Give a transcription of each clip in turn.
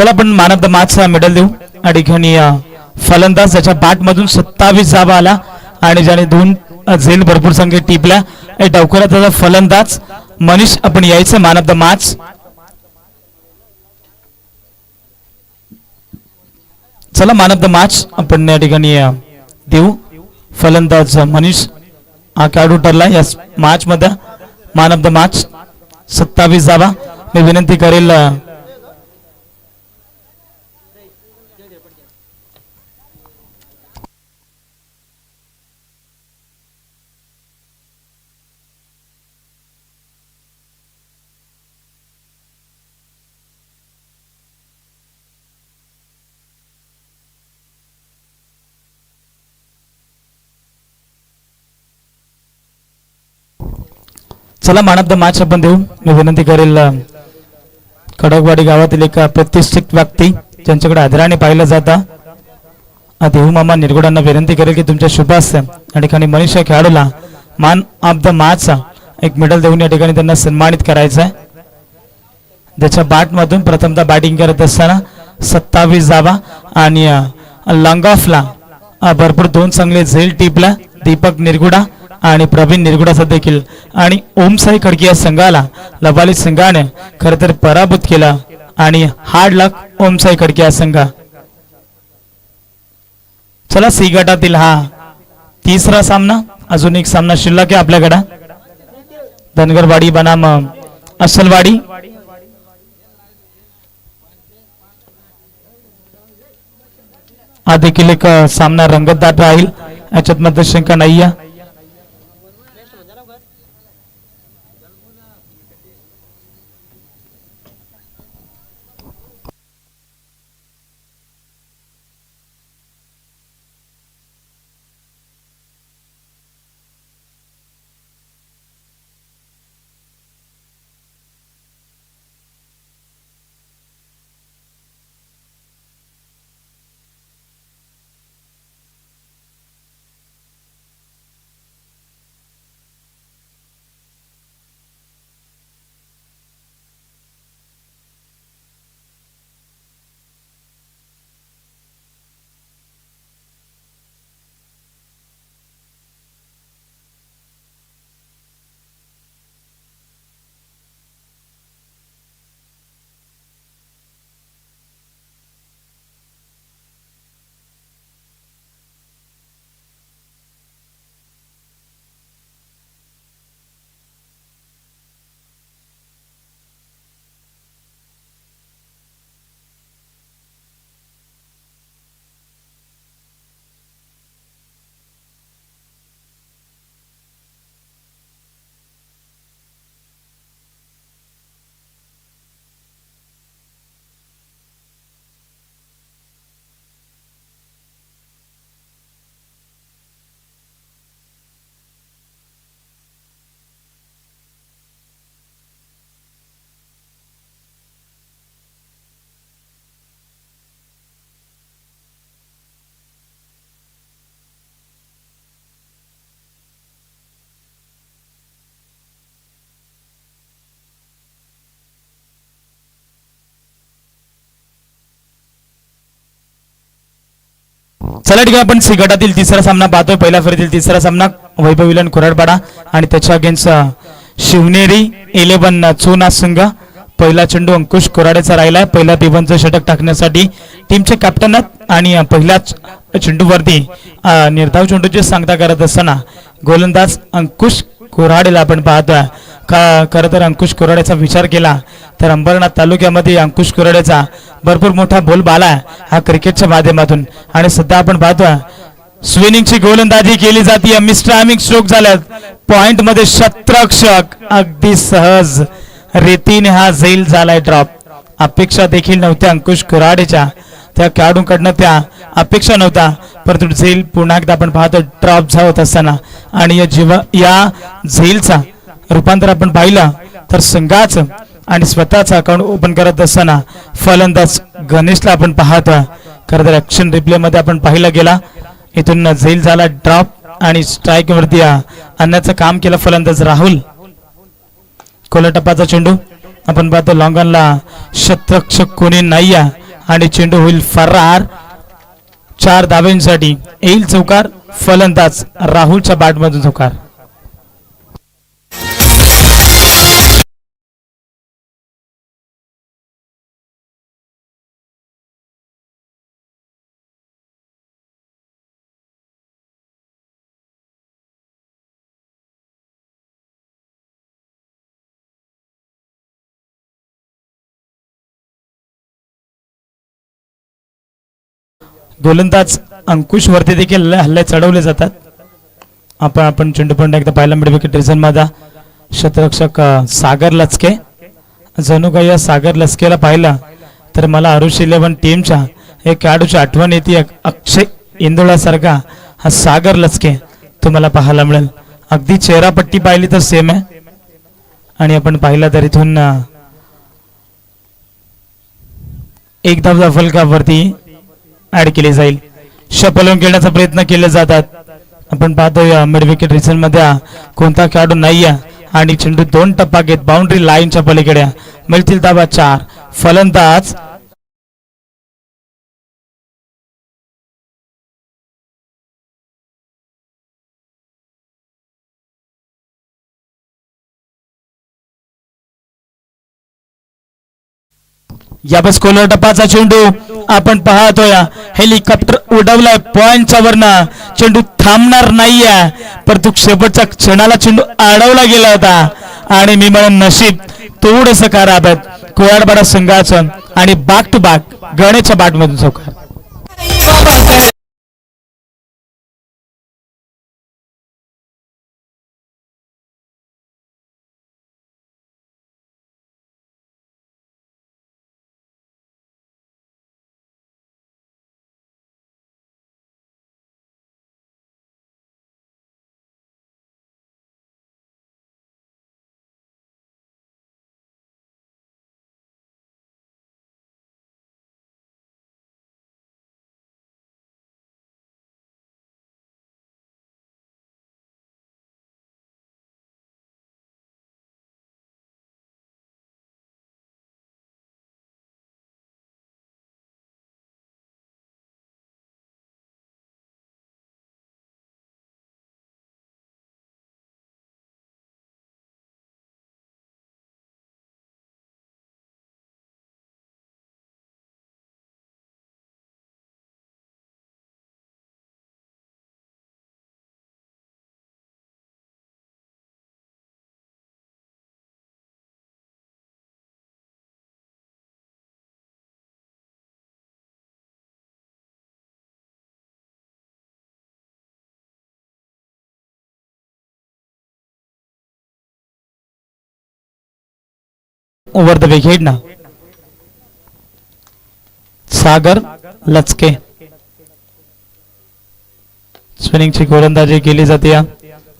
चला पण man of the मॅचचा medal देऊ. या ठिकाणी फलंदाज त्याच्या बॅट मधून 27 धावा आला आणि ज्याने 2 झेल भरपूर संख्येत टिपल्या. डावखुरा त्याचा फलंदाज मनीष आपण यायचं मॅन ऑफ द मॅच. चला मॅन ऑफ द मॅच आपण या ठिकाणी देऊ. फलंदाज मनीष हा खेळाडू ठरला या मॅच मध्ये मॅन ऑफ द मॅच. 27 धावा. मी विनंती करेल चला मॅन ऑफ द मॅच आपण देऊ. मी विनंती करेल खडकवाडी गावातील एक प्रतिष्ठित व्यक्ती ज्यांच्याकडे आदराने पाहिलं जातं देहू मामा निरगुडांना विनंती करेल की तुमच्या शुभ हस्ते या ठिकाणी मनीष या खेळाडूला मॅन ऑफ द मॅच एक मेडल देऊन या ठिकाणी त्यांना सन्मानित करायचं आहे. त्याच्या बॅट मधून प्रथमतः बॅटिंग करत असताना 27 धावा आणि लॉंग ऑफला भरपूर 2 चांगले झेल टिपला दीपक निरगुडा आणि प्रवीण निरगुडाचा देखील. आणि ओमसाई खडकी या संघाला लबाली संघाने खर तर पराभूत केला आणि हार्ड लक ओमसाई खडकी या संघ. चला सी गटातील हा तिसरा सामना. अजून एक सामना शिल्लक आहे आपल्याकडे. धनगरवाडी बनाम असलवाडी. हा देखील एक सामना रंगतदार राहील याच्यात मध्ये शंका नाही आहे. चला ठीक आहे आपण सी गटातील तिसरा सामना पाहतोय. पहिल्या फेरीतील तिसरा सामना वैभव विलन कुराडपाडा आणि त्याच्या अगेन्स्ट शिवनेरी 11 चोना संघ. पहिला चेंडू अंकुश कुराडेचा राहिलाय. पहिल्या पिबनचं षटक टाकण्यासाठी टीमचे कॅप्टन आणि पहिल्याच चेंडूवरती निर्धाव चेंडूची सांगता करत असताना गोलंदाज अंकुश कुराडेला आपण पाहतोय. खरं तर अंकुश कुराडेचा विचार केला तर अंबरनाथ तालुक्यामध्ये अंकुश कुराडेचा भरपूर मोठा बोलबाला आहे हा क्रिकेटच्या माध्यमातून. आणि सध्या आपण पाहतोय स्विनिंगची गोलंदाजी केली जाते. मिस्टर हॅमिंग स्ट्रोक झाल्यात. पॉइंट मध्ये शतरक्षक अगदी सहज रीतीने हा झेल झालाय ड्रॉप. अपेक्षा देखील नव्हत्या अंकुश कुराडेच्या त्या खेळाडूंकडनं त्या अपेक्षा नव्हता परंतु झेल पुन्हा एकदा आपण पाहतो ड्रॉप होत असताना. आणि या झेलचा रूपांतर आपण पाहिलं तर संघाचं आणि स्वतःचं अकाउंट ओपन करत असताना फलंदाज गणेशला आपण पाहतोय. खरं तर ऍक्शन रिप्ले मध्ये आपण पाहिलं गेला इथून झेल झाला ड्रॉप आणि स्ट्राईक वरती आणण्याचं काम केलं फलंदाज राहुल. कोलटप्पाचा चेंडू आपण पाहतो लॉंगनला शतरक्षक कोणी नाही आणि चेंडू होईल फरार. 4 धाब्यांसाठी येईल चौकार. फलंदाज राहुलच्या बॅटमधून चौकार. गोलंदाज अंकुश वरती देखील हल्ले चढवले जातात. आपण चेंडू पण एकदा पाहायला मिळेल विकेट रिझन मध्ये क्षेत्ररक्षक सागर लचके. जणू काही या सागर लचकेला पाहिलं तर मला अरुष 11 टीमच्या एक खेळाडूची आठवण येते. अक्षय इंदोळासारखा हा सागर लचके तुम्हाला पाहायला मिळेल. अगदी चेहरापट्टी पाहिली तर सेम आहे. आणि आपण पाहिला तर इथून एक धाव फलकावरती ऍड केली जाईल. शपलून खेळण्याचा प्रयत्न केले जातात. आपण पाहतोय मिड विकेट रिजन मध्ये कोणता खेळाडू नाहीये आणि चेंडू 2 टप्पा घेत बाउंड्री लाईनच्या पलीकडे मिळतील धावा 4. फलंदाज या बस कोलर टप्पाचा चेंडू आपण पाहतोय. हेलिकॉप्टर उडवलाय पॉइंटच्या वरनं. चेंडू थांबणार नाहीये परंतु शेवटच्या क्षणाला चेंडू अडवला गेला होता आणि मी म्हणून नशीब थोडंसं खराब आहे कोराडपाडा संघाचं. आणि बॅक टू बॅक गणेशच्या बॅटमधून चौकार. ओव्हर द विकेट ना सागर लचके. स्पिनिंगची गोलंदाजी केली जाते.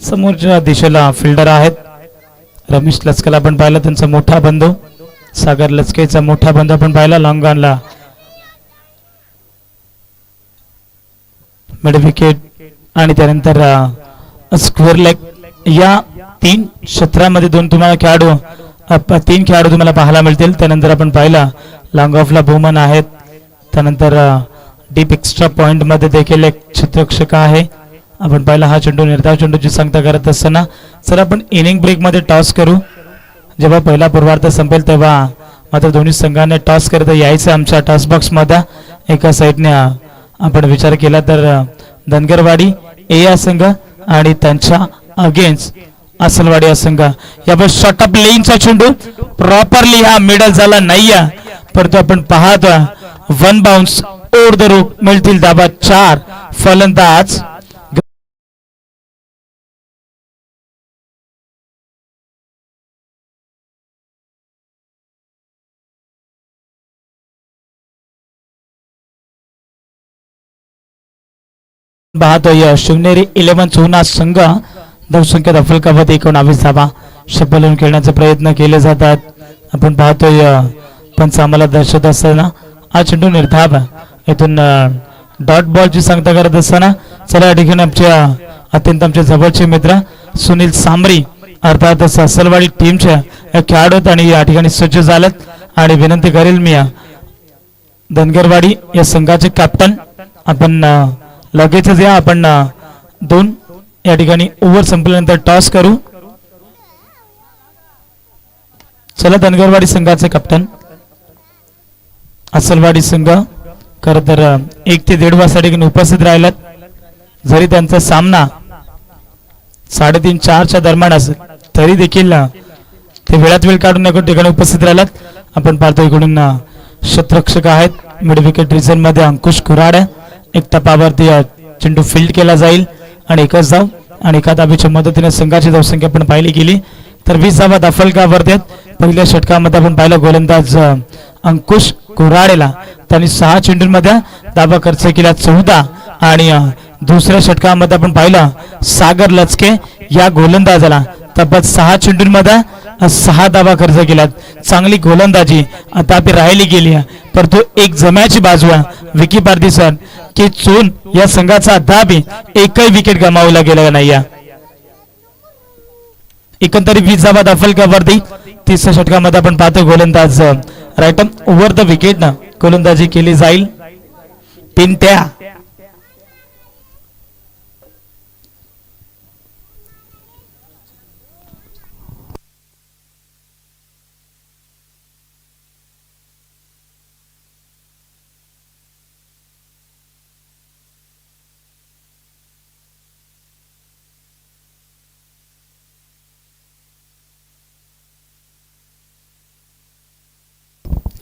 समोरच्या दिशेला फिल्डर आहेत रमेश लचकेला आपण पाहिलं. त्यांचा मोठा बंधू सागर लचकेचा मोठा बंधू आपण पाहिला. लॉंग ऑनला मिड विकेट आणि त्यानंतर स्क्वेअर लेग. या 3 क्षेत्रामध्ये 2 तुम्हाला खेळाडू 3 खेळाडू तुम्हाला पाहायला मिळतील. त्यानंतर आपण पाहिला लॉंग ऑफला बुमन आहेत. त्यानंतर डीप एक्स्ट्रा पॉइंट मध्ये देखील एक क्षेत्ररक्षक आहे. आपण पाहिला हा चेंडू निर्धाव चेंडूची सांगता करत असताना जर आपण इनिंग ब्रेक मध्ये टॉस करू. जेव्हा पहिला पूर्वार्ध संपेल तेव्हा मात्र दोन्ही संघाने टॉस करता यायचं. आमच्या टॉस बॉक्स मध्ये एका साईडने आपण विचार केला तर धनगरवाडी ए या संघ आणि त्यांच्या अगेन्स्ट असलवाडी या संघ. या शॉर्ट अप लेनचा चेंडू प्रॉपरली हा मिडल झाला नाहीये परंतु आपण पाहतो 1 बाउन्स ओव्हर द रूट मिळतील धाबा 4. फलंदाज पाहतोय शिवनेरी 11 चुना संघ धावसंख्या दफलकावत 19 धावा शपलून खेळण्याचे प्रयत्न केले जातात. आपण पाहतोय पंच आम्हाला दर्शवत असताना हा चेंडू निर्धाव इथून डॉट बॉलची सांगता करत असताना चला या ठिकाणी आमच्या अत्यंत आमचे जवळचे मित्र सुनील सांबरी अर्थात सासलवाडी टीमच्या खेळाडू आणि या ठिकाणी सज्ज झालेत. आणि विनंती करेल मी धनगरवाडी या संघाचे कॅप्टन आपण लगेचच या आपण दोन या ठिकाणी ओव्हर संपल्यानंतर टॉस करू. चला धनगरवाडी संघाचे कॅप्टन. असलवाडी संघ खरं तर 1 ते 1.5 वाजता उपस्थित राहिलात. जरी त्यांचा सामना 3:30-4च्या दरम्यान असेल तरी देखील ते वेळात वेळ काढून या ठिकाणी उपस्थित राहिलात. आपण पाहतो इकडून क्षेत्ररक्षक आहेत मिड विकेट रिझन मध्ये अंकुश कुऱ्हाड. एक टप्प्यावरती चेंडू फील्ड केला जाईल आणि एकच धाव आणि एका धावेच्या मदतीने संघाची धावसंख्या आपण पाहिली गेली तर 20 धावा दाफलकावरती आहेत. पहिल्या षटकामध्ये आपण पाहिलं गोलंदाज अंकुश कुऱ्हाडेला त्यांनी 6 चेंडूंमध्ये धावा खर्च केल्या 14 आणि दुसऱ्या षटकामध्ये आपण पाहिलं सागर लचके या गोलंदाजाला तब्बल 6 चेंडूंमध्ये 6 धावा खर्च केल्यात. चांगली गोलंदाजी आता आपली राहिली गेली परंतु एक जम्याची बाजू आहे विकी पारधी सर की चून या संघाचा अद्यापही एकही विकेट गमावला गेला नाही. एकंदरीत 20 धावा दाफलकावरती. तिसऱ्या षटकामध्ये आपण पाहतो गोलंदाज राईट ओव्हर द विकेटनं गोलंदाजी केली जाईल. पिंट्या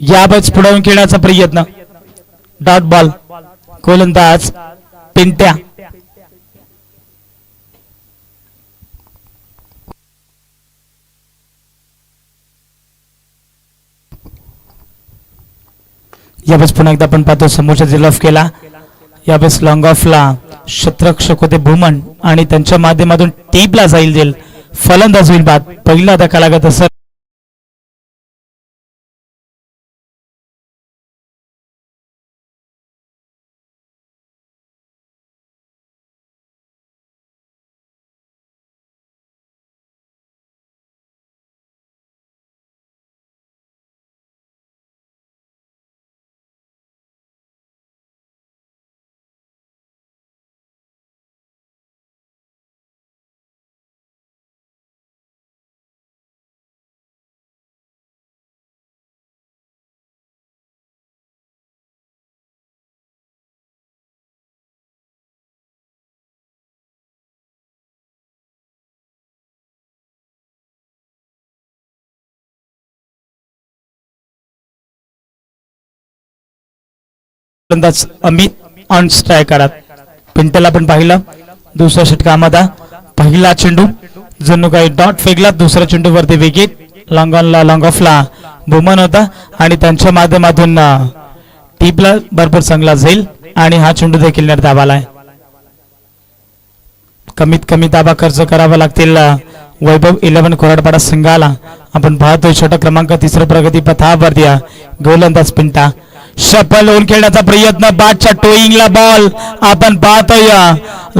याबच पुढे खेळण्याचा प्रयत्न. डॉट बॉल गोलंदाज पिंट्या. याबच पुन्हा एकदा आपण पाहतो समोरच्या झेल ऑफ केला. याबच लॉंग ऑफला क्षेत्ररक्षक होते भूमन आणि त्यांच्या माध्यमातून टीपला जाईल फलंदाज होईल बाद. पहिला धक्का लागत असत गोलंदाज अमित ऑन स्ट्रायकरात. पिंटला पण पाहिलं दुसऱ्या षटकामध्ये पहिला चेंडू जणू काही डॉट फेकला. दुसऱ्या चेंडूवरती विकेट. लॉंग ऑनला लॉंग ऑफला भूमन होता आणि त्यांच्या माध्यमातून टीपला भरपूर चांगला जाईल आणि हा चेंडू देखील निर्धाव आलाय. कमीत कमी दाबा खर्च करावा लागतील वैभव 11 कोराडपाडा संघाला. आपण पाहतोय षटक क्रमांक 3 प्रगती पथावरती गोलंदाज पिंटा. शफल होऊन खेळण्याचा प्रयत्न. बॅटच्या टोईंगला बॉल आपण पाहतोय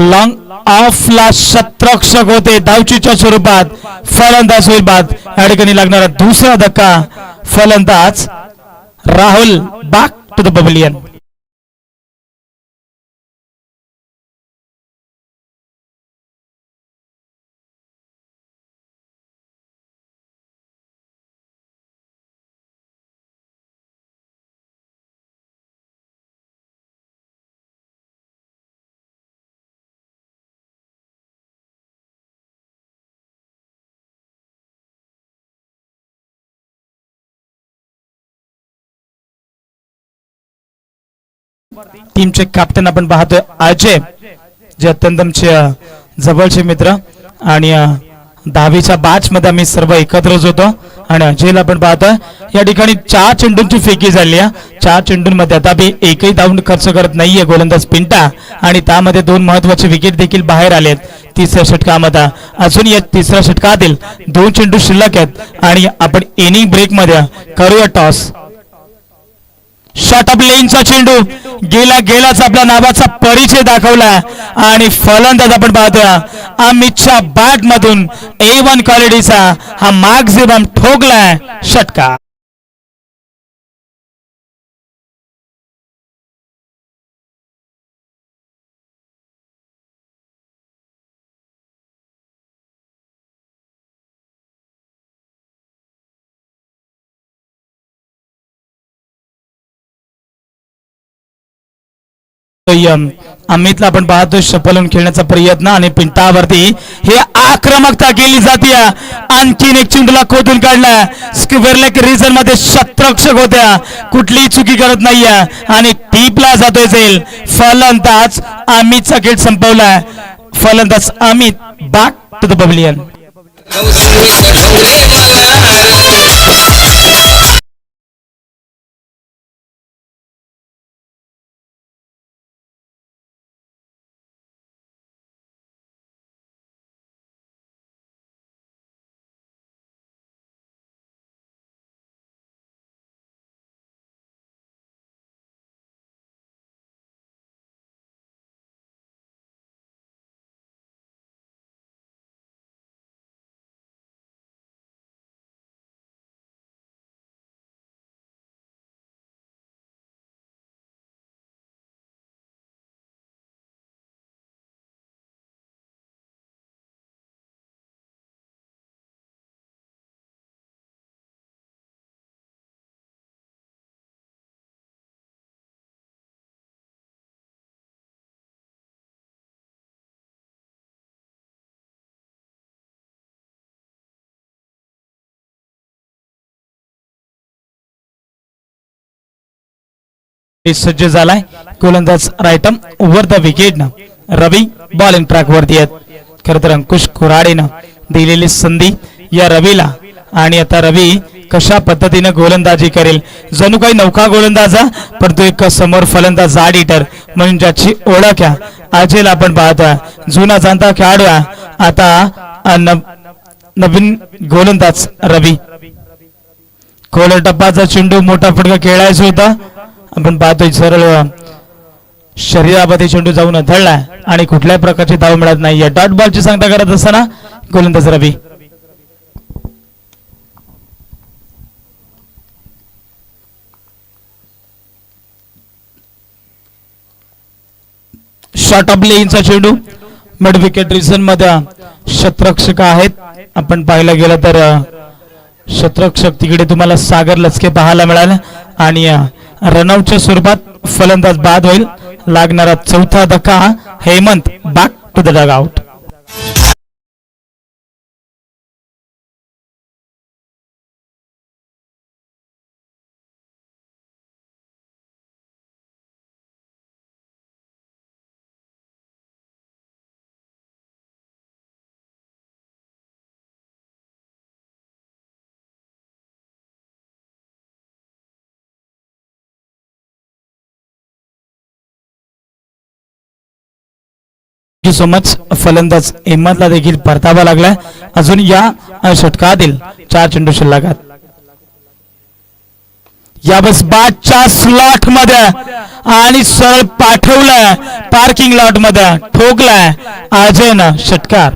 लॉंग ऑफला क्षेत्ररक्षक होते धावचीच्या स्वरूपात फलंदाज होईल बाद. या ठिकाणी लागणारा दुसरा धक्का. फलंदाज Rahul back to the pavilion. टीमचे कॅप्टन आपण पाहतोय अजय जे अत्यंतचे जवळचे मित्र आणि 10वीच्या बॅच मध्ये आम्ही सर्व एकत्रच होतो आणि अजयला आपण पाहतोय या ठिकाणी 4 चेंडूंची फेकी झाली आहे. 4 चेंडूंमध्ये आता एकही धाव खर्च करत नाहीये गोलंदाज पिंटा आणि त्यामध्ये 2 महत्वाचे विकेट देखील बाहेर आलेत. तिसऱ्या षटकामध्ये अजून या तिसऱ्या षटकातील 2 चेंडू शिल्लक आहेत आणि आपण इनिंग ब्रेक मध्ये करूया टॉस. शॉर्ट ऑफ लेनचा चेंडू गेलाच आपल्या नावाचा परिचय दाखवला आणि फलंदाज आपण पाहतोय अमितच्या बॅट मधून A1 क्वालिटीचा हा मॅक्झिमम ठोकलाय षटकार. अमितला आपण पाहतो शपलून खेळण्याचा प्रयत्न आणि पिंटावरती हे आक्रमकता केली जाते. आणखीन एक चेंडूला खोदून काढला. स्क्वेअर लेग रिजन मध्ये शतरक्षक होत्या, कुठलीही चुकी करत नाहीये आणि टीपला जातोय जाईल. फलंदाज अमितचा खेळ संपवलाय. फलंदाज Amit back to the pavilion. सज्ज झालाय. गोलंदाज रायटम ओव्हर द विकेट न रवी बॉलिंग ट्रॅक वरती आहेत. खरं तर अंकुश कुऱ्हाडेनं दिलेली संधी या रवीला आणि आता रवी कशा पद्धतीने गोलंदाजी करेल. जणू काही नौका गोलंदाजा परंतु एक समोर फलंदाज जाड हिटर म्हणून ज्याची ओळख आहे अजय आपण पाहतोय. जुना जाणता खेळाडू आता नवीन गोलंदाज रवी. खोल टप्पाचा चेंडू मोठा फटका खेळायचा होता. आपण पाहतोय सरळ शरीरामध्ये चेंडू जाऊन अधळलाय आणि कुठल्याही प्रकारची धाव मिळत नाहीये. डॉट बॉलची सांगता करत असताना गोलंदाज रवी. शॉर्ट ऑफ लेनचा चेंडू मिड विकेट रिजन मध्ये शतरक्षक आहेत. आपण पाहायला गेलं तर शतरक्षक तिकडे तुम्हाला सागर लचके पाहायला मिळाले आणि रनआउटच्या स्वरूपात फलंदाज बाद होईल. लागणारा चौथा धक्का Hemant back to the dugout. So much. फलंदाज हेमंतला देखील परतावा लागलाय. अजून या षटकातील 4 चेंडू शिल्लक आहेत. या बस बादच्या स्लॉट मध्ये आणि सरळ पाठवलाय पार्किंग लॉट मध्ये ठोकलाय अजयनं षटकार.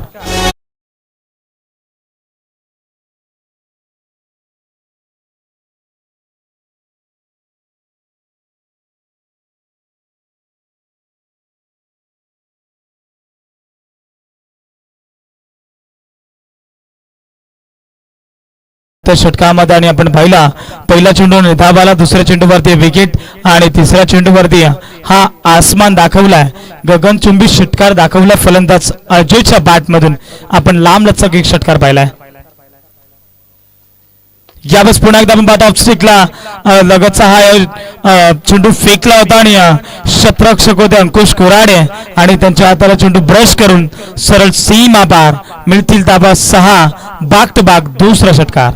त्या षटकामध्ये आणि आपण पाहिला पहिला चेंडू धाबाला, दुसऱ्या चेंडूवरती विकेट आणि तिसऱ्या चेंडूवरती हा आसमान दाखवलाय. गगनचुंबी षटकार दाखवला फलंदाज अजयच्या बॅट मधून. आपण लांब लचक एक षटकार पाहिलाय. यावेळेस पुन्हा एकदा आपण पाहतो ऑफस्टिकला लगतचा हा चेंडू फेकला होता आणि शतरक्षक होते अंकुश कुऱ्हाडे आणि त्यांच्या हाताला चेंडू ब्रश करून सरळ सीमा पार. मिळतील धाबा 6. बाग टू बाग दुसरा षटकार.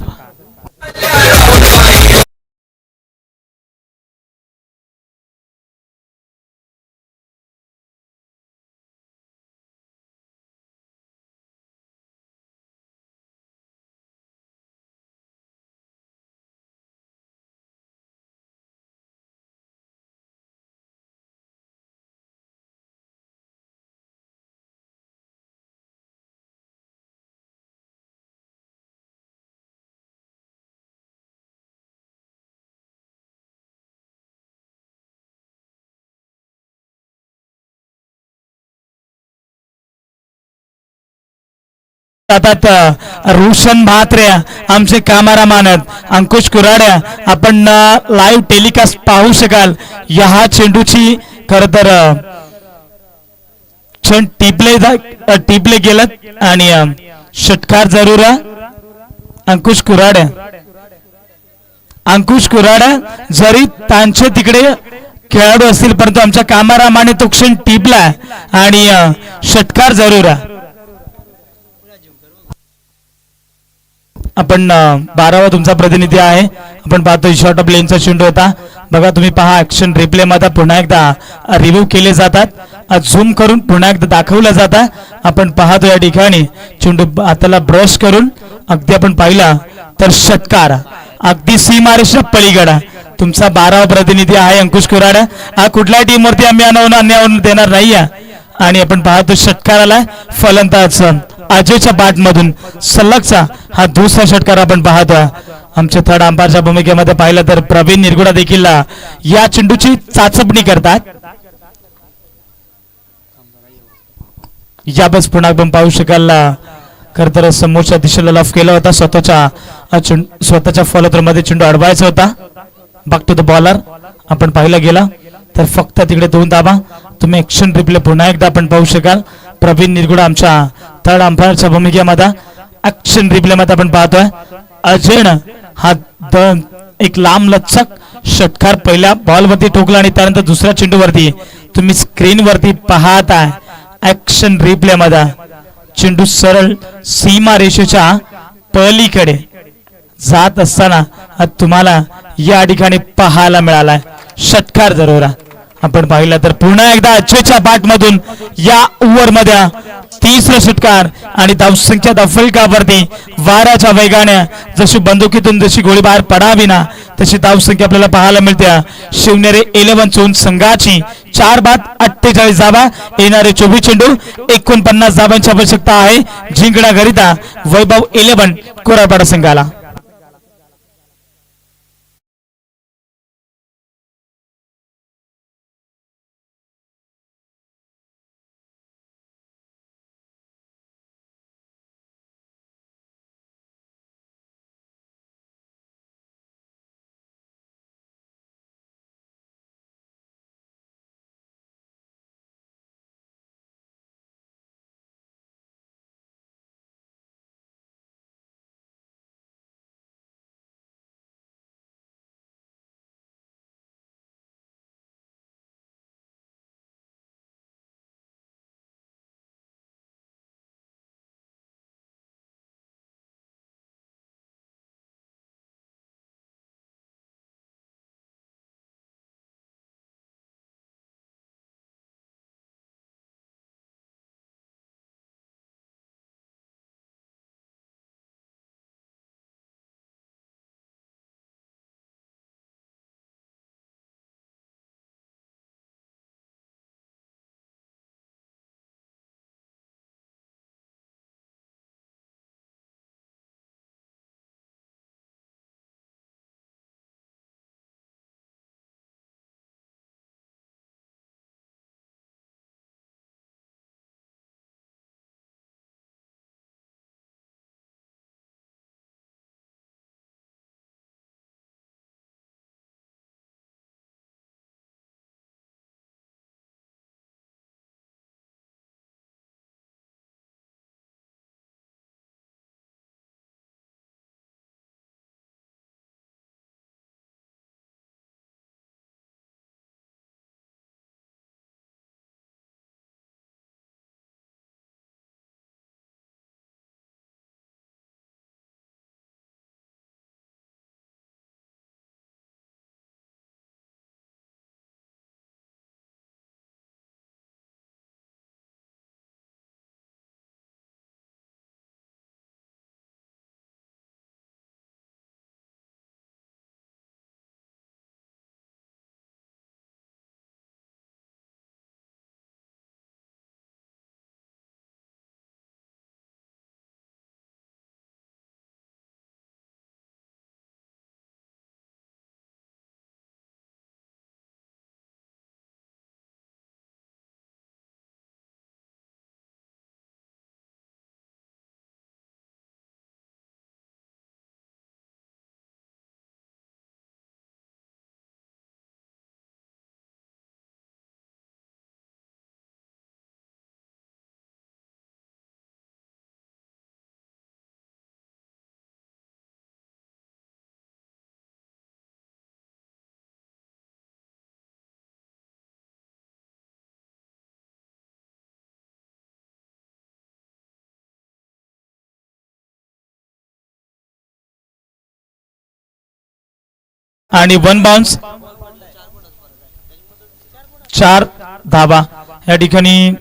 रोशन भात्रे आमचे कॅमेरामॅन अंकुश कुऱ्हाडे. आपण लाईव्ह टेलिकास्ट पाहू शकाल. या चेंडूची खर तर क्षण टिपले गेलात आणि षटकार जरूर अंकुश कुराड जरी त्यांचे तिकडे खेळाडू असतील परंतु आमच्या कामारामाने तो क्षण टिपला आणि षटकार जरूर आपण 12वा तुमचा प्रतिनिधी आहे. आपण पाहतो शॉर्ट ऑफ लेनचा चेंडू होता. बघा तुम्ही पहा ऍक्शन रिप्ले मध्ये पुन्हा एकदा रिव्ह्यू केले जातात, झूम करून पुन्हा एकदा दाखवलं जातं. आपण पाहतो या ठिकाणी चेंडू हाताला ब्रश करून अगदी आपण पाहिला तर षटकार अगदी सीमारेषा पलीकडा तुमचा 12वा प्रतिनिधी आहे अंकुश कुराड. हा कुठल्या टीम वरती आम्ही अन्याय देणार नाही आणि आपण पाहतो षटकाराला फलंदाज अजयच्या बॅट मधून सलगचा हा दुसरा षटकार आपण पाहतोय. आमच्या थर्ड अंपायरच्या भूमिकेमध्ये पाहिलं तर प्रवीण निरगुडा देखील या चेंडूची चाचपणी करतात. याबस पुन्हा आपण पाहू शकाल खर तर समोरच्या दिशेला लफ केला होता. स्वतःच्या फॉलोथ्रो मध्ये चेंडू अडवायचा होता. बॅक टू द बॉलर आपण पाहिला गेला तर फक्त तिकडे 2 धावा. तुम्ही ऍक्शन रिप्ले पुन्हा एकदा आपण पाहू शकाल. प्रवीण निरगुडा आमच्या थर्ड अंपायरच्या भूमिकेमध्ये ऍक्शन रिप्ले मध्ये आपण पाहतोय. अजयन हा एक लांब लचक षटकार पहिल्या बॉल वरती ठोकला आणि त्यानंतर दुसऱ्या चेंडू वरती तुम्ही स्क्रीन वरती पाहताय ऍक्शन रिप्ले मध्ये चेंडू सरळ सीमा रेषेच्या पलीकडे जात असताना तुम्हाला या ठिकाणी पाहायला मिळालाय षटकार जरूर. आपण पाहिलं तर पुन्हा एकदा अजयच्या बॅट मधून या ओव्हर मध्ये तिसरा षटकार आणि धावसंख्या फलकावरती वाऱ्याच्या वेगाने जशी बंदुकीतून जशी गोळी बाहेर पडावी ना तशी धावसंख्या आपल्याला पाहायला मिळते. शिवनेरी 11 चोन संघाची 4 बाद 48 धावा, येणारे 24 चेंडू 49 धावांची आवश्यकता आहे जिंकण्याकरिता वैभव 11 कोराडपाडा संघाला. आणि वन बाउन्स 4 धाबा या ठिकाणी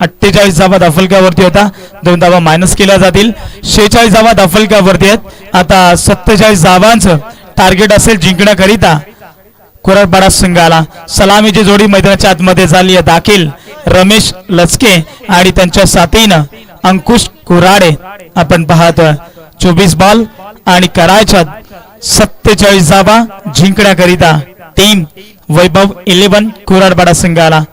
48 धावा धाफलक्यावरती होता 2 धावा मायनस केल्या जातील 46 धावा धाफलक्यावरती आहेत आता 47 धावांचं टार्गेट असेल जिंकण्याकरिता कोराडपाडा संघाला सलामीची जोडी मैदानाच्या आतमध्ये झाली आहे दाखल रमेश लचके आणि त्यांच्या साथीनं अंकुश कुराडे आपण पाहतोय 24 बॉल आणि करायच्या 47 धावा जिंकण्याकरिता टीम वैभव 11 कोराडपाडा संघाला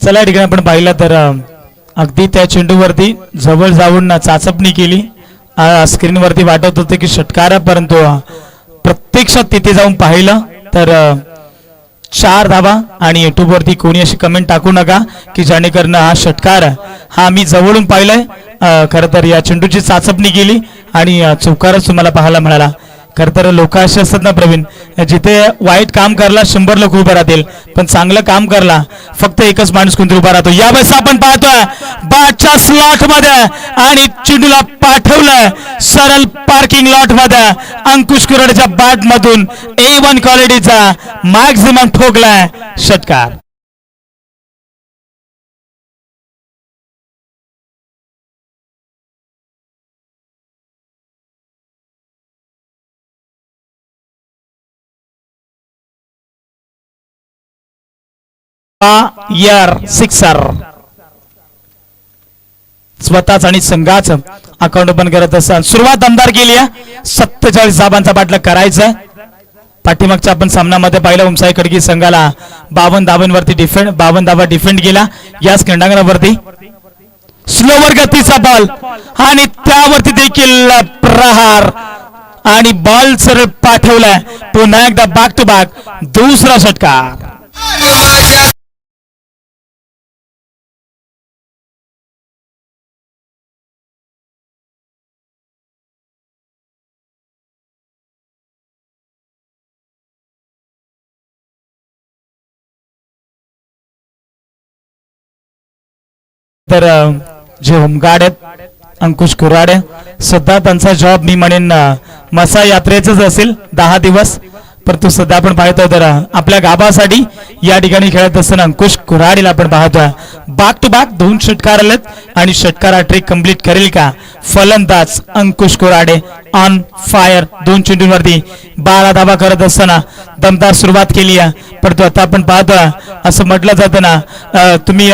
चला ठिकाणी आपण पाहिलं तर अगदी त्या चेंडूवरती जवळ जाऊन चाचपणी केली स्क्रीनवरती वाटत होते की षटकार परंतु प्रत्यक्षात तिथे जाऊन पाहिलं तर 4 धावा आणि युट्यूब वरती कोणी अशी कमेंट टाकू नका की जेणेकरून हा षटकार हा मी जवळून पाहिलाय खरं तर या चेंडूची चाचपणी केली आणि चौकारच तुम्हाला पाहायला मिळाला खर तर लोक असे असतात ना प्रवीण जिथे वाईट काम करला 100 लोक उभे राहतील पण चांगलं काम करला फक्त एकच माणूस कोणतरी उभा राहतो यावेळेस आपण पाहतोय बॅटच्या स्लॉट मध्ये आणि चेंडूला पाठवलंय सरळ पार्किंग लॉट मध्ये अंकुश कुराडेच्या बॅट मधून A1 क्वालिटीचा मॅक्झिमम ठोकलाय षटकार सिक्सर स्वतःच आणि संघाचं अकाउंट ओपन करत असताना सुरुवात दमदार केली आहे 47 धावांचा बाटला करायचा पाठीमागच्या आपण सामन्यामध्ये पाहिलं उमसाई खडकी संघाला 52 धावांवरती डिफेंड 52 धावा डिफेंड केला याच खंडांगणावरती स्लोवर गतीचा बॉल आणि त्यावरती देखील प्रहार आणि बॉल सरळ पाठवलाय पुन्हा एकदा बॅक टू बॅक दुसरा षटकार तर जे होमगार्ड आहेत अंकुश कुराडे सध्या त्यांचा जॉब मी म्हणेन मसा यात्रेच असेल 10 दिवस परंतु सध्या आपण पाहतोय तर आपल्या गावासाठी या ठिकाणी खेळत असताना अंकुश कुराडेला आपण पाहतोय बॅक टू बॅक 2 षटकार आलेत आणि षटकार ट्रिक कंप्लीट करेल का फलंदाज अंकुश कुराडे ऑन फायर 2 चेंडूंवरती 12 धावा करत असताना दमदार सुरुवात केली आहे परंतु आता आपण पाहतोय असं म्हटलं जातं ना तुम्ही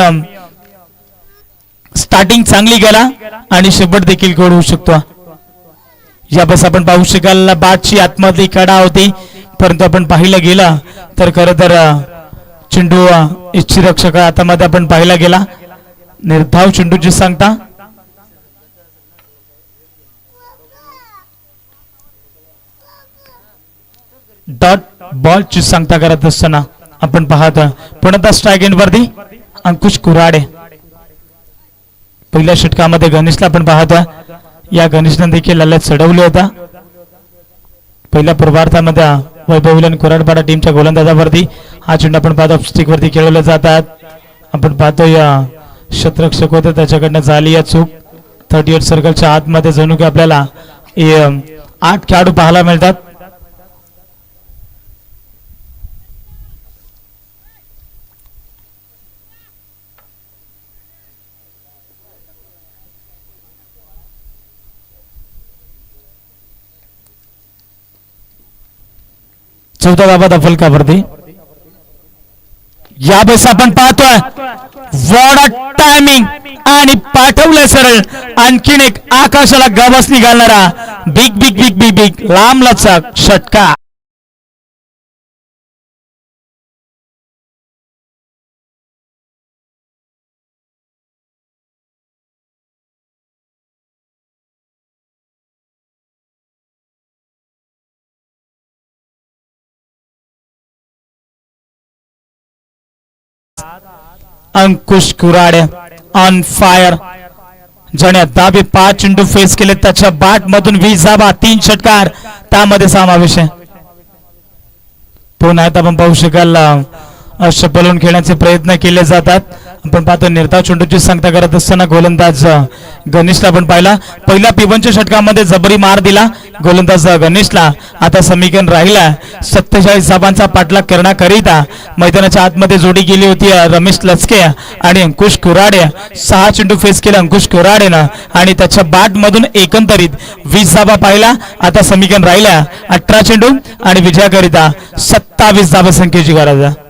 स्टार्टिंग चांगली गेला आणि शेवट देखील गोड होऊ शकतो या बस आपण पाहू शकाल बाटची आतमधली कडा होती परंतु आपण पाहिलं गेलं तर खरं तर चेंडू इच्छिरक्षक हातामध्ये आपण पाहिला गेला निर्धाव चेंडूची सांगता डॉट बॉलची सांगता करत असताना आपण पाहतो पुन्हा स्ट्राईक एंड वरती अंकुश कुराडे पहिल्या षटकामध्ये गणेशला आपण पाहतोय या गणेशने देखील लढत चढवली होता पहिल्या पूर्वार्धामध्ये वैभव विलन कोराडपाडा टीमच्या गोलंदाजावरती हा चेंडू आपण पाहतो स्टिक वरती खेळवले जातात आपण पाहतो या क्षेत्ररक्षक होते त्याच्याकडनं झाली या चूक 38 सर्कलच्या आतमध्ये जणू की आपल्याला 8 खेळाडू पाहायला मिळतात चौथा धाबा दफलकावरती या बेस आपण पाहतोय वॉट टायमिंग आणि पाठवलंय सरळ आणखीन एक आकाशाला गवसणी घालणारा big big big big big लांब लचक षटकार अंकुश कुराडे ऑन फायर. ज्याने दाबे 5 चेंडू फेस केले त्याच्या बॅट मधून 20 धावा 3 षटकार त्यामध्ये समावेश आहे. पुन्हा आपण पाहू शकाल अष्टपलून खेळण्याचे प्रयत्न केले जातात. आपण पाहतो निर्धाव चेंडूची सांगता करत असताना गोलंदाज गणेशला आपण पाहिला. पहिल्या P1च्या षटकामध्ये जबरी मार दिला गोलंदाज गणेशला. आता समीकरण राहिला 47 धावांचा पाठलाग करण्याकरिता मैदानाच्या आतमध्ये जोडी गेली होती रमेश लचके आणि अंकुश कुराडे. 6 चेंडू फेस केला अंकुश कुराडेनं आणि त्याच्या बॅट मधून एकंदरीत 20 धावा पाहिला. आता समीकरण राहिल्या 18 चेंडू आणि विजयाकरिता 27 धावा संख्येची गरज आहे.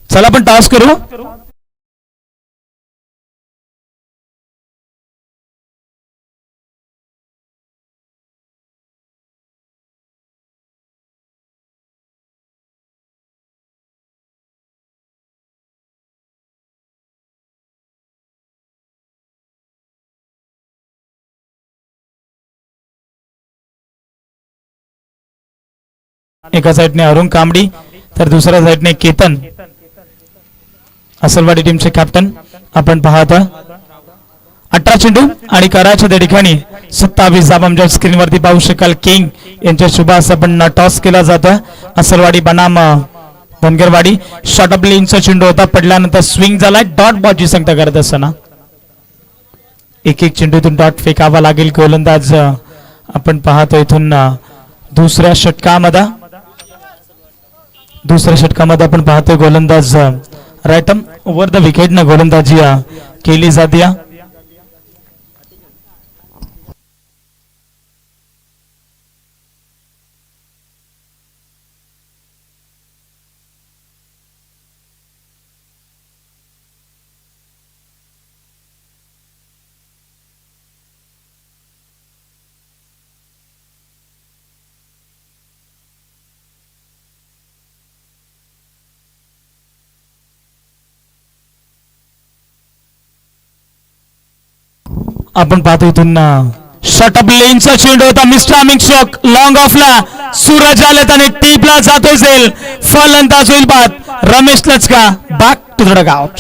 चला आपण टॉस करू. एका साइडने अरुण कांबडी तर दुसऱ्या साइडने केतन असलवाडी टीमचे कॅप्टन आपण पाहत. 18 चेंडू आणि कराच्या त्या ठिकाणी 27 धावा आमच्या स्क्रीनवरती पाहू शकाल. किंग यांच्या शुभास आपण टॉस केला जातो. असलवाडी बनाम धनगरवाडी. शॉर्ट ऑफ लेनचा चेंडू होता पडल्यानंतर स्विंग झाला. डॉट बॉलची संख्या करत असताना एक चेंडूतून डॉट फेकावा लागेल. गोलंदाज आपण पाहतो इथून दुसऱ्या षटकामध्ये आपण पाहतोय गोलंदाज रायटम ओव्हर द विकेट न गोलंदाजी केली जाते. आपण पाहतो इथून शॉर्ट ऑफ लेनचा चेंडू होता. मिस्ट्रामिंग शॉक लॉंग ऑफला सूरज आले त्याने टीपला जातोय झेल. फलंदाज होईल बाद रमेश लचका. Back to the dugout.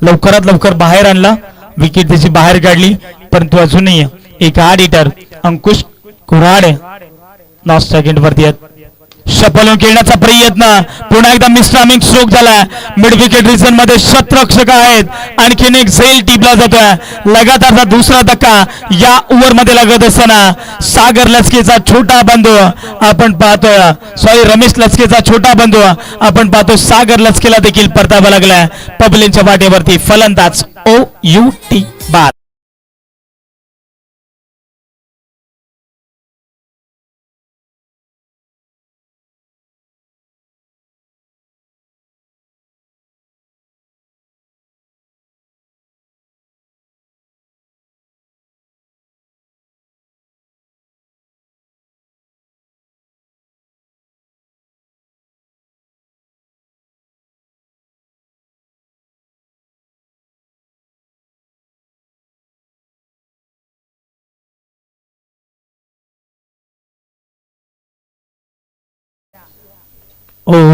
लवकरात लवकर बाहेर आणला. विकेट त्याची बाहेर काढली परंतु अजूनही एक hitter Ankush Kurhade not second वरती आहेत. शपलून खेळण्याचा प्रयत्न पुन्हा एकदा मिस्ट्रामिंग स्ट्रोक झाला. मिड विकेट रिजन मध्ये शतरक्षक आहेत. आणखीन एक झेल टिपला जातोय. लगातारचा दुसरा धक्का या ओव्हर मध्ये लागत असताना सागर लचकेचा छोटा बंधू आपण पाहतोय. सॉरी रमेश लचकेचा छोटा बंधू आपण पाहतो. सागर लचकेला देखील परतावा लागलाय पबलिनच्या वाटेवरती. फलंदाज OUT बाद.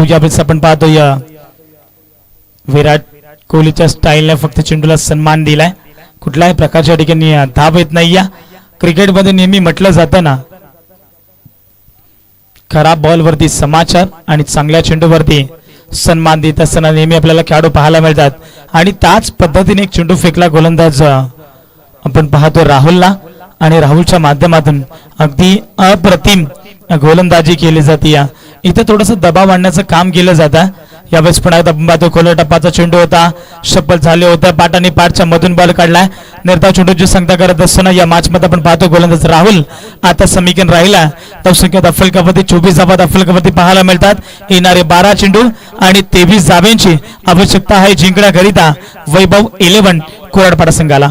यावेळेस आपण पाहतो या विराट कोहलीच्या स्टाईलने फक्त चेंडूला सन्मान दिलाय. कुठल्याही प्रकारच्या ठिकाणी धाव येत नाही. या क्रिकेटमध्ये नेहमी म्हटलं जातं ना खराब बॉलवरती समाचार आणि चांगल्या चेंडूवरती सन्मान देत असताना नेहमी आपल्याला खेळाडू पाहायला मिळतात. आणि त्याच पद्धतीने एक चेंडू फेकला गोलंदाज आपण पाहतो राहुलला आणि राहुलच्या माध्यमातून अगदी अप्रतिम गोलंदाजी केली जाते. इथे थोडंसं दबाव आणण्याचं काम केलं जातं. यावेळेस पुन्हा एकदा बाजू खोल टप्पाचा चेंडू होता, सफल झाले होते. पाटाने पाठच्या मधून बॉल काढलाय. निर्धाव चेंडूची संख्या करत असताना या मॅच मध्ये आपण पाहतो गोलंदाज राहुल आता समीकरण राहिला. धावसंख्येत अफलकापती 24 धावा अफलकापती पाहायला मिळतात. येणारे 12 चेंडू आणि 23 धाब्यांची आवश्यकता आहे जिंकण्याकरिता वैभव 11 कोराडपाडा संघाला.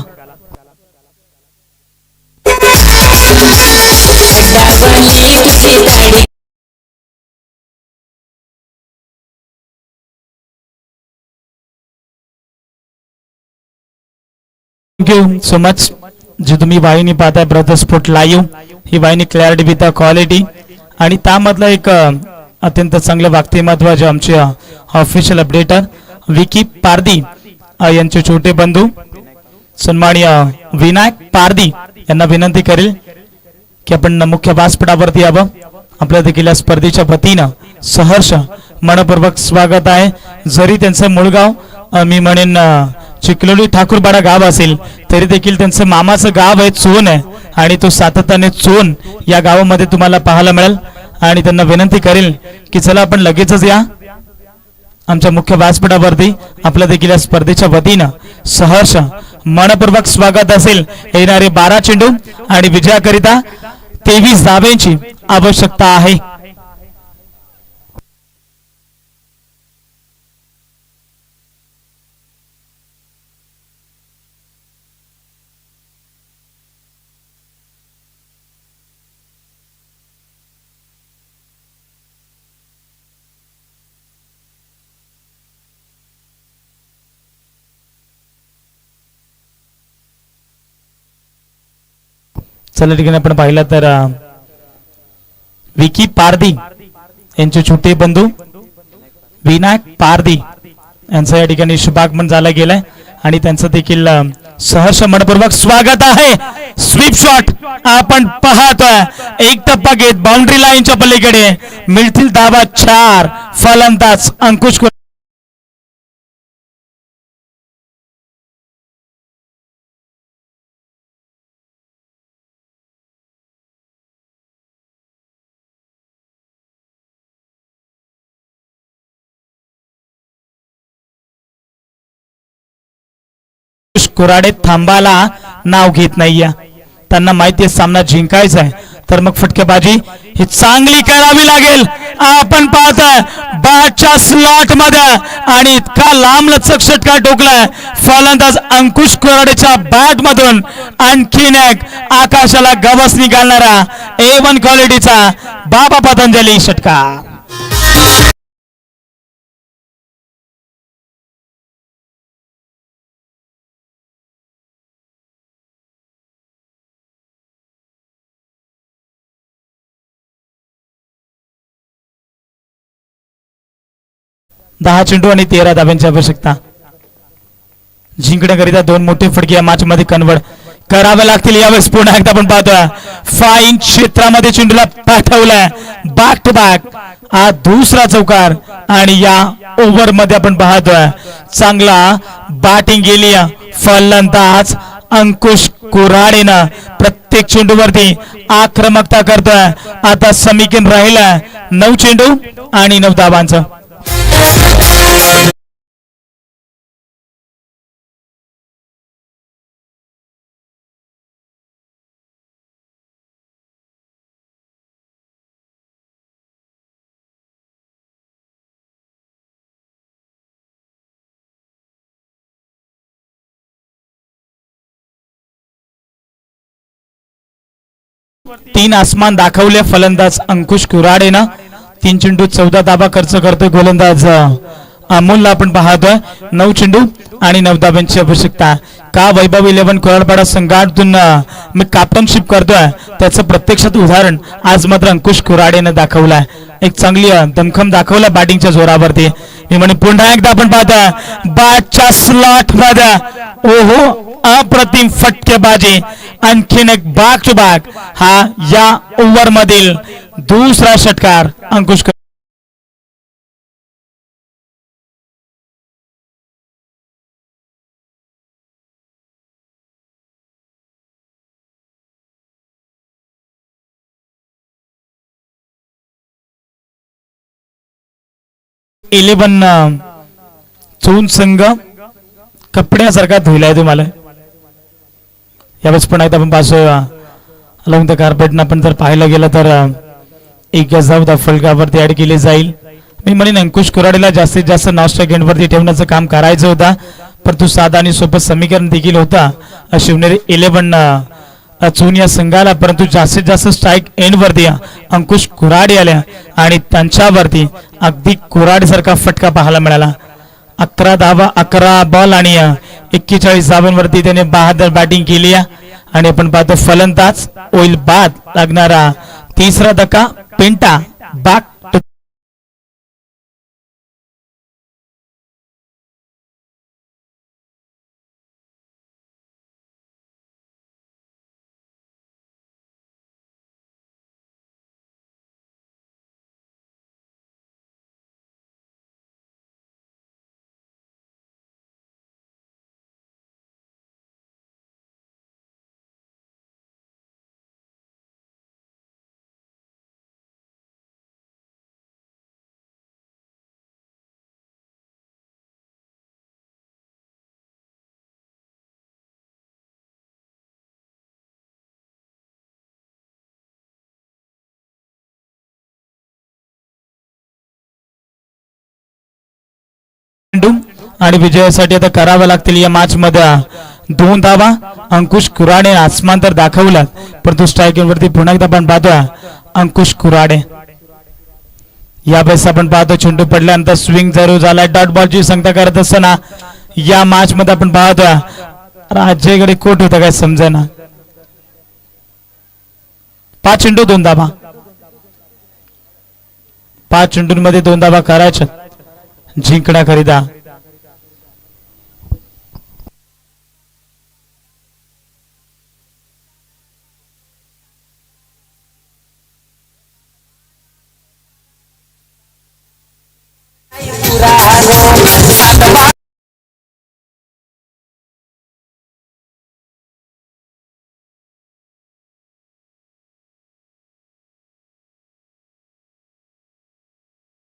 Thank you so much. जी तुम्ही वाहिनी पाहताय ब्रदर स्पोर्ट लाईव्ह, ही वाहिनी क्लॅरिटी विथ क्वालिटी आणि त्यामधलं एक अत्यंत चांगलं व्यक्तिमत्व जे आमचे ऑफिशियल अपडेटर विकी पारदी यांचे छोटे बंधू सन्माननीय विनायक पारदी यांना विनंती करेल की आपण मुख्य व्यासपीठावरती यावं. आपल्या देखील या स्पर्धेच्या वतीनं सहर्ष मनपूर्वक स्वागत आहे. जरी त्यांचं मूळ गाव मी म्हणेन चिखलोली ठाकूरपाडा गाव असेल तरी देखील त्यांचं मामाचं गाव आहे चोन आहे आणि तो सातत्याने चोन या गावामध्ये तुम्हाला पाहायला मिळेल. आणि त्यांना विनंती करेल की चला आपण लगेचच या आमच्या मुख्य व्यासपीठावरती. आपल्या देखील या स्पर्धेच्या वतीनं सहर्ष मनपूर्वक स्वागत असेल. येणारे 12 चेंडू आणि विजयाकरिता 23 धाब्यांची आवश्यकता आहे. चला ठिकाणी आपण पाहिलं तर विकी पारदी यांचे छोटे बंधू विनायक पारदी यांचं या ठिकाणी शुभागमन झालं गेलंय आणि त्यांचं देखील सहर्ष मनपूर्वक स्वागत आहे. स्वीप शॉट आपण पाहतोय, एक टप्पा घेत बाउंड्री लाईनच्या पलीकडे मिळतील धावा 4. फलंदाज अंकुश कोराडे थांबाला नाव घेत नाहीये. त्यांना माहिती आहे सामना जिंकायचा आहे तर मग फटकेबाजी ही चांगली करावी लागेल. आपण पाहतोय बॅटच्या स्लॉट मध्ये आणि इतका लांब लचक षटकार ठोकलाय फलंदाज अंकुश कोराडेच्या बॅट मधून. आणखीन एक आकाशाला गवसणी घालणारा A1 क्वालिटीचा बाबा पतंजली षटकार. दहा चेंडू आणि 13 धाब्यांची आवश्यकता. जिंकण्याकरिता 2 मोठे फटके या मॅच मध्ये कन्वर्ट करावे लागतील. यावेळेस पुन्हा एकदा आपण पाहतोय फाईन क्षेत्रामध्ये चेंडूला पाठवलाय बॅक टू बॅक. हा दुसरा चौकार आणि या ओव्हर मध्ये आपण पाहतोय चांगला बॅटिंग गेली फलंदाज अंकुश कोराडेनं. प्रत्येक चेंडूवरती आक्रमकता करतोय. आता समीकरण राहिला 9 चेंडू आणि 9 धाबांचं. तीन आसमान दाखवले फलंदाज अंकुश कुराडेनं. 3 चेंडू 14 धाबा खर्च करतोय गोलंदाज अमोलला आपण पाहतोय. 9 चेंडू आणि 9 धाब्यांची आवश्यकता. का वैभव 11 कोराडपाडा संघातून मी कॅप्टनशिप करतोय त्याचं प्रत्यक्षात उदाहरण आज मात्र अंकुश कुराडेनं दाखवलंय. एक चांगली दमखम दाखवला बॅटिंगच्या जोरावरती. मी म्हणे पुन्हा एकदा आपण पाहतोय बॅटच्या स्लॉट मध्ये ओहो अप्रतिम फटकेबाजी. आणखीन एक बॅक टू बॅक. हा या ओव्हर मधील दुसरा षटकार अंकुश 11 चोन संघ कपड्यासारखा धुलाय तुम्हाला यावेळेस पण एकदा आपण पाहतोय अलॉंग द कार्पेटनं आपण जर पाहायला गेलं तर एक गजावदा फलकावरती ऍड केली जाईल. मी म्हणेन अंकुश कुराडेला जास्तीत जास्त नॉन स्ट्राईक एंडवरती ठेवण्याचं काम करायचं होता परंतु साधा आणि सोपं समीकरण देखील होता शिवनेरी 11 चून या संघाला परंतु जास्तीत जास्त स्ट्राईक एंडवरती अंकुश कुराडे आल्या आणि त्यांच्यावरती अगदी कुराडेसारखा फटका पाहायला मिळाला. 11 धावा 11 बॉल आणि 41 धावांवरती त्याने बहादर बॅटिंग केली आणि आपण पाहतो फलंदाज होईल बाद लागणारा तिसरा धक्का पेंटा बॅक आणि विजयासाठी आता करावं लागतील या मॅच मध्ये 2 धावा. अंकुश कुराडे आसमान तर दाखवला परंतु स्ट्राईक वरती पुन्हा एकदा आपण पाहतोय अंकुश कुराडे यावेळेस आपण पाहतो चेंडू पडल्यानंतर स्विंग जरूर झालाय डॉट बॉलची संख्या करत असताना या मॅच मध्ये आपण पाहतोय राज्याकडे कोट होता काय समजेना. 5 चेंडू 2 धावा 5 चेंडूंमध्ये 2 धावा करायच्या जिंकण्याकरिता